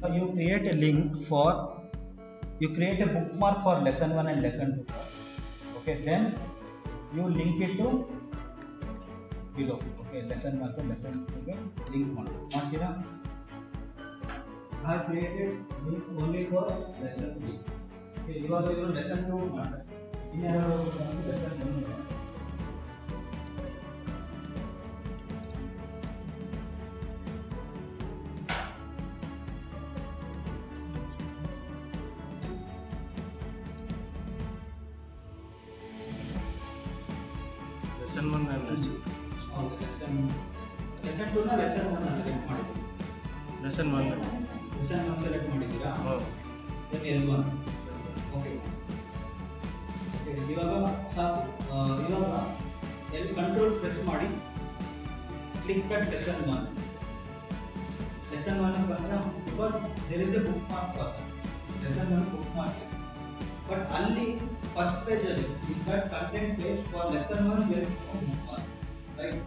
You create a link for, you create a bookmark for lesson 1 and lesson 2 first. Okay, then you link it to below. Okay, lesson 1 to lesson 2 ಗೆ link ಮಾಡ್ತೀರಾ? I have created link only for lesson 3. Okay, ಇವಾಗ ಇವರು lesson 2 ಮಾಡ್ತಾರೆ. ಇನ್ಯಾರು lesson 1 lesson 1 and lesson 2. lesson 2 ನ lesson 1 select ಮಾಡಿದ್ದೀವಿ. lesson 1 select ಮಾಡಿದ್ದೀರಾ? then L1. Okay ಇವಾಗ ಸಾಕು. ಇವಾಗ ಎಲ್ ಕಂಟ್ರೋಲ್ ಪ್ರೆಸ್ ಮಾಡಿ ಕ್ಲಿಕ್ ದಟ್ lesson 1 ಬಂದ್ರೆ because there is a bookmark lesson 1 bookmark. But ಅಲ್ಲಿ ಫಸ್ಟ್ ಪೇಜ್ ಅಲ್ಲಿ in that content page for lesson 1 there is no bookmark, right?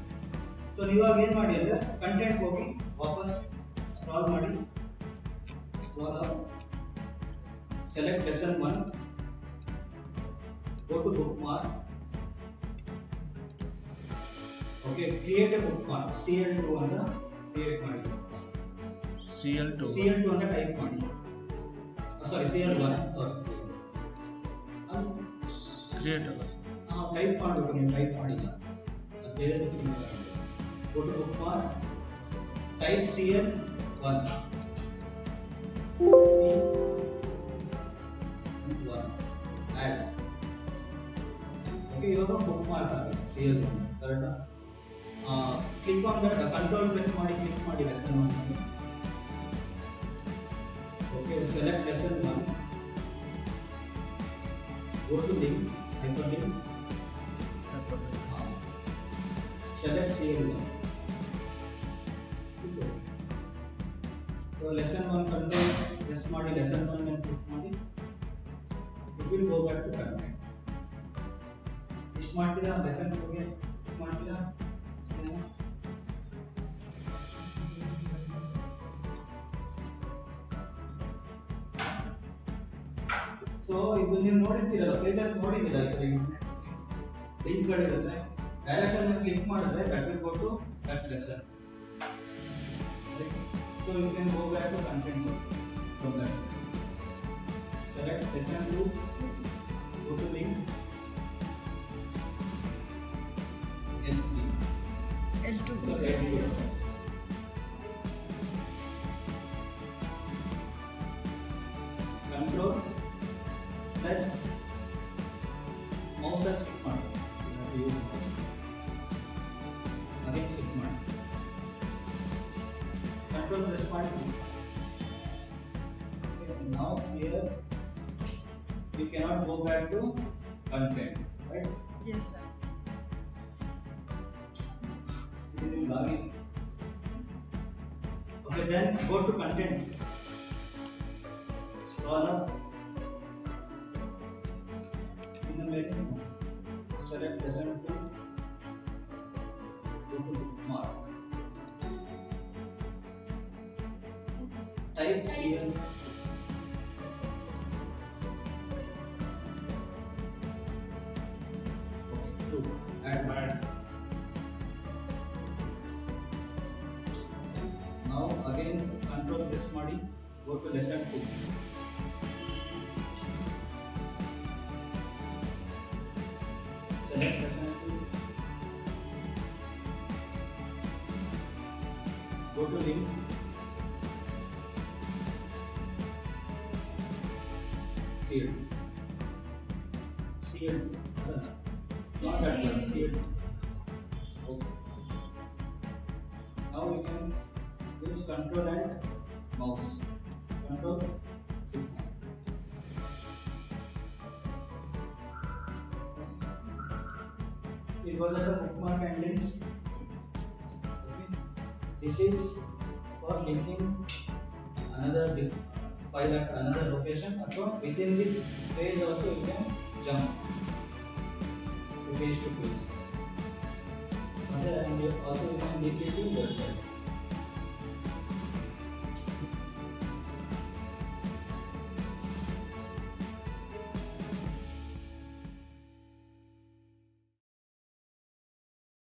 So ನೀವಾಗ ಏನು ಮಾಡಿ ಅಂದ್ರೆ content ಹೋಗಿ ವಾಪಸ್ ಸ್ಕ್ರಾಲ್ ಮಾಡಿ, scroll up, select lesson 1, go to bookmark. Okay, create a bookmark. CL2 ಅಂತ ಕ್ರಿಯೇಟ್ ಮಾಡಿ. CL2 ಅಂತ ಟೈಪ್ ಮಾಡಿ. ಸಾರಿ CL1, ಸಾರಿ ಕ್ರಿಯೇಟ್ ಅಲ್ಲ ಟೈಪ್ ಮಾಡಬೇಕು. ನೀವು ಟೈಪ್ ಮಾಡಿಲ್ಲ, ಬೇರೆ go to bookmark, type CL1, add. Okay, ಇವಾಗ ಬುಕ್ ಮಾರ್ಕ್ ಆಗಿದೆ CL1, ಕರೆಕ್ಟಾ? Click on that, control press ಮಾಡಿ ಕ್ಲಿಕ್ ಮಾಡಿ lesson 1 ಮಾಡಿ. Okay, select lesson 1, go to link, hyperlink, select CL1. Okay, so lesson 1 control press ಮಾಡಿ lesson 1 ಮೇಲೆ click ಮಾಡಿ, it will go back to content. ಇಷ್ಟು ಮಾಡ್ತೀರಾ? lesson 2 ಗೆ ಕ್ಲಿಕ್ ಮಾಡ್ತೀರಾ? ಸೊ ಇದು ನೀವು ನೋಡಿರ್ತೀರಲ್ಲ, ಪೇಜಸ್ ನೋಡಿದ್ದೀರಾ, ಲಿಂಕ್ಗಳಿರುತ್ತೆ. ಡೈರೆಕ್ಟ್ ಆಗಿ ಕ್ಲಿಕ್ ಮಾಡಿದ್ರೆ that will go to that lesson. So you can go back to content from that. Select lesson 2, go to link, L3. So L2. Control plus mouse click ಮಾಡಿ. again click ಮಾಡಿ. Control press ಮಾಡಿ. Now here you cannot go back to content, right? Yes, sir. Okay, then go to content. Scroll up. In the middle, select lesson 2. Go to bookmark. Type CL. Add. Now again control press ಮಾಡಿ, go to lesson 2. Select lesson 2. Go to link. CL2. Not that one, CL2. Okay. Now you can use control and mouse. Control. It was at the bookmark and links. Okay. This is for linking another file at another location. So within the page also you can jump to page to page. And also you can link it to website.